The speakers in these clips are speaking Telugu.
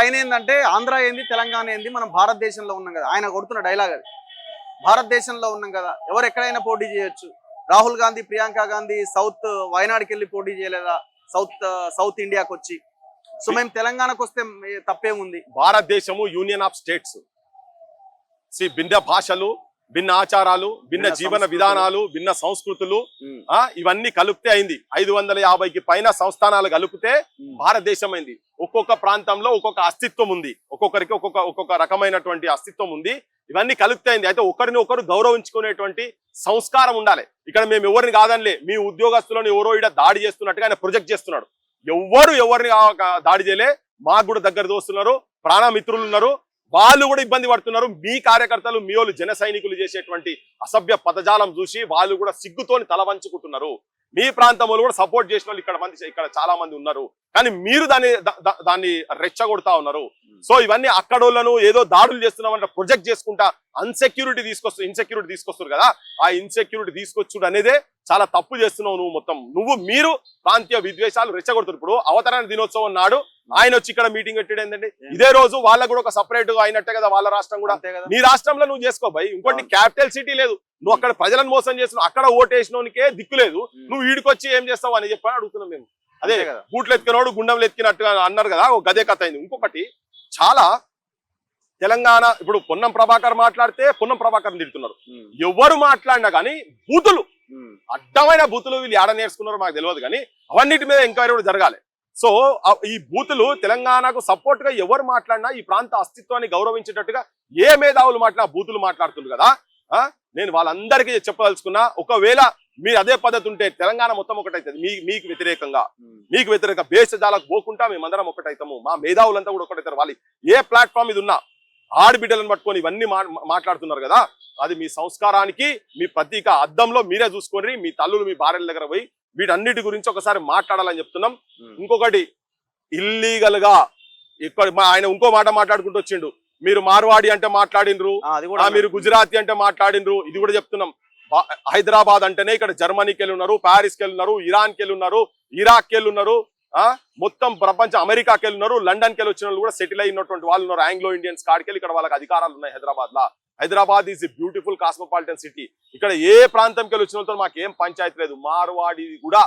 లైన్ ఏంటంటే ఆంధ్ర ఏంది తెలంగాణ ఏంది మనం భారతదేశంలో ఉన్నాం కదా ఆయన కొడుతున్న డైలాగ్ అది. భారతదేశంలో ఉన్నాం కదా ఎవరు ఎక్కడైనా పోటీ చేయొచ్చు. రాహుల్ గాంధీ ప్రియాంక గాంధీ సౌత్ వయనాడుకి వెళ్ళి పోటీ చేయలేదా సౌత్ ఇండియాకి వచ్చి? సో మేము తెలంగాణకు వస్తే తప్పేముంది? భారతదేశము యూనియన్ ఆఫ్ స్టేట్స్. భిన్న భాషలు, భిన్న ఆచారాలు, భిన్న జీవన విధానాలు, భిన్న సంస్కృతులు ఇవన్నీ కలిపితే అయింది. 550కి పైన సంస్థానాలు కలిపితే భారతదేశం అయింది. ఒక్కొక్క ప్రాంతంలో ఒక్కొక్క అస్తిత్వం ఉంది, ఒక్కొక్కరికి ఒక్కొక్క రకమైనటువంటి అస్తిత్వం ఉంది. ఇవన్నీ కలిపితే అయింది. అయితే ఒకరిని ఒకరు గౌరవించుకునేటువంటి సంస్కారం ఉండాలి. ఇక్కడ మేము ఎవరిని కాదనిలే, మీ ఉద్యోగస్తులను ఎవరో ఇక్కడ దాడి చేస్తున్నట్టుగా ఆయన ప్రొజెక్ట్ చేస్తున్నాడు. ఎవరిని దాడి చేయలే. మాకు కూడా దగ్గర దోస్తున్నారు, ప్రాణమిత్రులు ఉన్నారు, వాళ్ళు కూడా ఇబ్బంది పడుతున్నారు. మీ కార్యకర్తలు, మీ వాళ్ళు జన సైనికులు చేసేటువంటి అసభ్య పదజాలం చూసి వాళ్ళు కూడా సిగ్గుతోని తల వంచుకుంటున్నారు. మీ ప్రాంతంలో కూడా సపోర్ట్ చేసిన వాళ్ళు ఇక్కడ చాలా మంది ఉన్నారు, కానీ మీరు దాన్ని రెచ్చగొడతా ఉన్నారు. సో ఇవన్నీ అక్కడోళ్ళను ఏదో దాడులు చేస్తున్నామంటే ప్రొజెక్ట్ చేసుకుంటా ఇన్సెక్యూరిటీ తీసుకొస్తారు కదా. ఆ ఇన్సెక్యూరిటీ తీసుకొచ్చుడు అనేదే చాలా తప్పు చేస్తున్నావు నువ్వు. మీరు ప్రాంతీయ విద్వేషాలు రెచ్చగొడుతున్నారు. ఇప్పుడు అవతరణ దినోత్సవం నాడు ఆయన వచ్చి ఇక్కడ మీటింగ్ పెట్టాడు ఏంటంటే ఇదే రోజు వాళ్ళకు కూడా ఒక సపరేట్ అయినట్టే కదా వాళ్ళ రాష్ట్రం కూడా. నీ రాష్ట్రంలో నువ్వు చేసుకో భయ్. ఇంకోటి క్యాపిటల్ సిటీ లేదు, నువ్వు అక్కడ ప్రజలను మోసం చేస్తున్నావు, అక్కడ ఓటేసినోనికే దిక్కు లేదు, నువ్వు వీడికొచ్చి ఏం చేస్తావు అని చెప్పని అడుగుతున్నాం మేము. అదే బూట్లు ఎత్తికినోడు గుండెంలు ఎత్తినట్టుగా అన్నారు కదా, ఒక గదే కథ అయింది. ఇంకొకటి చాలా తెలంగాణ ఇప్పుడు పొన్నం ప్రభాకర్ మాట్లాడితే పొన్నం ప్రభాకర్ తిడుతున్నారు. ఎవరు మాట్లాడినా కానీ బూతులు, అడ్డమైన బూతులు వీళ్ళు ఏడ నేర్చుకున్నారో మాకు తెలియదు, కానీ అవన్నిటి మీద ఎంక్వైరీ కూడా జరగాలి. సో ఈ బూతులు తెలంగాణకు సపోర్ట్ గా ఎవరు మాట్లాడినా ఈ ప్రాంత అస్తిత్వాన్ని గౌరవించేటట్టుగా ఏ మేధావులు మాట్లాడినా బూతులు మాట్లాడుతుంది కదా. నేను వాళ్ళందరికీ చెప్పదలుచుకున్నా, ఒకవేళ మీరు అదే పద్ధతి ఉంటే తెలంగాణ మొత్తం ఒకటైతుంది. మీకు వ్యతిరేక భేషజాలకు పోకుండా మేమందరం ఒకటైతాము. మా మేధావులంతా కూడా ఒకటైతారు. వాళ్ళు ఏ ప్లాట్ఫామ్ ఇది ఉన్నా ఆడబిడ్డలను పట్టుకొని ఇవన్నీ మాట్లాడుతున్నారు కదా, అది మీ సంస్కారానికి మీ ప్రతీక. అద్దంలో మీరే చూసుకొని మీ తల్లులు మీ భార్యల దగ్గర పోయి వీటన్నిటి గురించి ఒకసారి మాట్లాడాలని చెప్తున్నాం. ఇంకొకటి, ఇల్లీగల్ గా ఇక్కడ ఆయన ఇంకో మాట మాట్లాడుకుంటూ వచ్చిండు. మీరు మార్వాడి అంటే మాట్లాడినరు, మీరు గుజరాతీ అంటే మాట్లాడినరు. ఇది కూడా చెప్తున్నాం. హైదరాబాద్ అంటేనే ఇక్కడ జర్మనీకి వెళ్ళి ఉన్నారు, ప్యారిస్కి వెళ్ళి ఉన్నారు, ఇరాన్కి వెళ్ళి ఉన్నారు, ఇరాక్కి వెళ్ళి ఉన్నారు, మొత్తం ప్రపంచం అమెరికాకి వెళ్ళి ఉన్నారు, లండన్కి వెళ్ళి వచ్చిన వాళ్ళు కూడా సెటిల్ అయినటువంటి వాళ్ళు ఉన్నారు. ఆంగ్లో ఇండియన్స్ కాడికి వెళ్ళి ఇక్కడ వాళ్ళకి అధికారాలు ఉన్నాయి హైదరాబాద్ లా. Hyderabad is a beautiful cosmopolitan city. ఇక్కడ ఏ ప్రాంతంకి వెళ్ళి వచ్చిన వాళ్ళతో మాకేం పంచాయతీ లేదు. మార్వాడి కూడా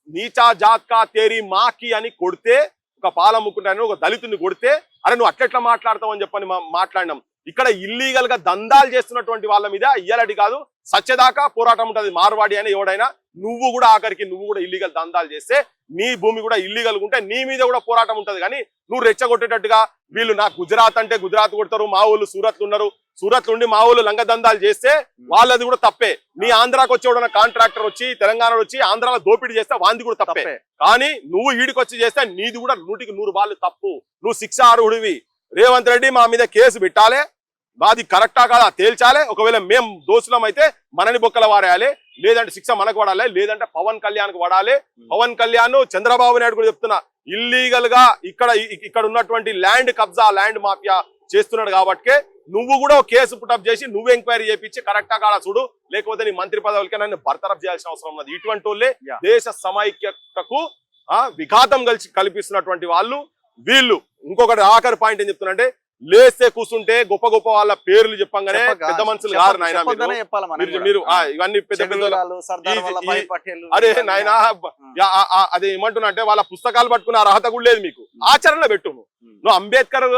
నీచా జాత్కా తేరీ మాకి అని కొడితే, ఒక పాలమ్ముకుంటాను ఒక దళితుని కొడితే అరే నువ్వు అట్లెట్లా మాట్లాడతావు అని చెప్పని మాట్లాడినాం. ఇక్కడ ఇల్లీగల్ గా దందాలు చేస్తున్నటువంటి వాళ్ళ మీద ఇయ్యాలటి కాదు సత్యదాకా పోరాటం ఉంటుంది. మార్వాడి అని ఎవడైనా నువ్వు కూడా ఆఖరికి నువ్వు కూడా ఇల్లీగల్ దందాలు చేస్తే నీ భూమి కూడా ఇల్లీగల్ ఉంటే నీ మీద కూడా పోరాటం ఉంటుంది. కానీ నువ్వు రెచ్చగొట్టేటట్టుగా వీళ్ళు నాకు గుజరాత్ అంటే గుజరాత్ కొడతారు, మా ఊళ్ళు సూరత్లు ఉన్నారు, సూరత్ నుండి మా ఊళ్ళు లంగ దందాలు చేస్తే వాళ్ళది కూడా తప్పే. నీ ఆంధ్రాకి వచ్చేవాడు కాంట్రాక్టర్ వచ్చి తెలంగాణ వచ్చి ఆంధ్రాలో దోపిడీ చేస్తే వాంది కూడా తప్పే. కానీ నువ్వు ఈడికి వచ్చి చేస్తే నీది కూడా 100కి 100 వాళ్ళు తప్పు. నువ్వు శిక్ష అర్హుడివి. రేవంత్ రెడ్డి మా మీద కేసు పెట్టాలి, మాది కరెక్టా కాదా తేల్చాలి. ఒకవేళ మేము దోషులం అయితే మనని బొక్కల వారేయాలి, లేదంటే శిక్ష మనకు పడాలి, లేదంటే పవన్ కళ్యాణ్కు పడాలి. పవన్ కళ్యాణ్ చంద్రబాబు నాయుడు కూడా చెప్తున్నా, ఇల్లీగల్ గా ఇక్కడ ఉన్నటువంటి ల్యాండ్ కబ్జా, ల్యాండ్ మాఫియా చేస్తున్నాడు. కాబట్టి నువ్వు కూడా కేసు పుటప్ చేసి నువ్వు ఎంక్వైరీ చేయించి కరెక్టా కాదా చూడు, లేకపోతే నీ మంత్రి పదవులకే నన్ను బర్తరఫ్ చేయాల్సిన అవసరం ఉన్నది. ఇటువంటి వాళ్ళే దేశ సమైక్యతకు విఘాతం కల్పిస్తున్నటువంటి వాళ్ళు వీళ్ళు. ఇంకొకటి ఆఖరి పాయింట్ ఏం చెప్తున్నా అంటే, లేస్తే కూర్చుంటే గొప్ప గొప్ప వాళ్ళ పేర్లు చెప్పంగానే పెద్ద మనుషులు కాదు నాయన మీరు ఇవన్నీ పెద్ద పెద్ద. అరే నాయన అది ఏమంటున్నా అంటే వాళ్ళ పుస్తకాలు పట్టుకునే అర్హత కూడా లేదు మీకు. ఆచరణలో పెట్టు. నువ్వు అంబేద్కర్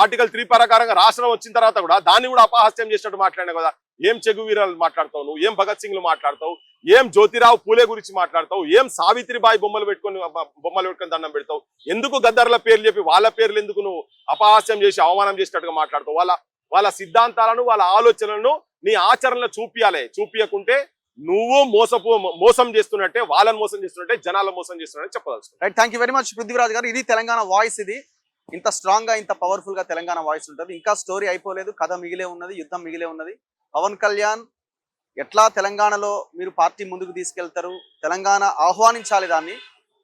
ఆర్టికల్ 3 ప్రకారంగా రాష్ట్రం వచ్చిన తర్వాత కూడా దాన్ని కూడా అపహాస్యం చేసినట్టు మాట్లాడినా కదా. ఏం చెగువీరాలు మాట్లాడతావు నువ్వు, ఏం భగత్ సింగ్లు మాట్లాడతావు, ఏం జ్యోతిరావు పూలే గురించి మాట్లాడతావు, ఏం సావిత్రిబాయి బొమ్మలు పెట్టుకొని దండం పెడతావు. ఎందుకు గద్దర్ల పేర్లు చెప్పి వాళ్ళ పేర్లు ఎందుకు నువ్వు అపహాస్యం చేసి అవమానం చేసినట్టుగా మాట్లాడతావు. వాళ్ళ సిద్ధాంతాలను వాళ్ళ ఆలోచనలను నీ ఆచరణలో చూపియకుంటే నువ్వు మోసం చేస్తున్నట్టే, వాళ్ళని మోసం చేస్తున్నట్టే, జనాలను మోసం చేస్తున్నట్టే చెప్పదలుచుకో. Right, thank you very much Prithviraj గారు. ఇది తెలంగాణ వాయిస్. ఇది ఇంత స్ట్రాంగ్ గా ఇంత పవర్ఫుల్ గా తెలంగాణ వాయిస్ ఉంటుంది. ఇంకా స్టోరీ అయిపోలేదు, కథ మిగిలే ఉన్నది, యుద్ధం మిగిలే ఉన్నది. పవన్ కళ్యాణ్ ఎట్లా తెలంగాణలో మీరు పార్టీ ముందుకు తీసుకెళ్తారు, తెలంగాణ ఆహ్వానించాలి, దాన్ని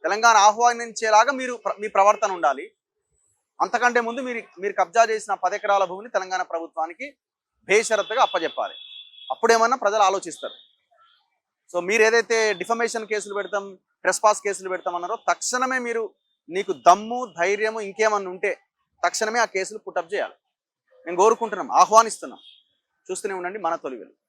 తెలంగాణ ఆహ్వానించేలాగా మీ ప్రవర్తన ఉండాలి. అంతకంటే ముందు మీరు కబ్జా చేసిన 10 ఎకరాల భూమిని తెలంగాణ ప్రభుత్వానికి బేషరతుగా అప్పచెప్పాలి. అప్పుడేమన్నా ప్రజలు ఆలోచిస్తారు. సో మీరు ఏదైతే డిఫమేషన్ కేసులు పెడతాం, ట్రెస్పాస్ కేసులు పెడతామన్నారో తక్షణమే నీకు దమ్ము ధైర్యము ఇంకేమన్నా ఉంటే తక్షణమే ఆ కేసులు పుటప్ చేయాలి. మేము కోరుకుంటున్నాం, ఆహ్వానిస్తున్నాం. చూస్తూనే ఉండండి మన తొలి వెలుగు.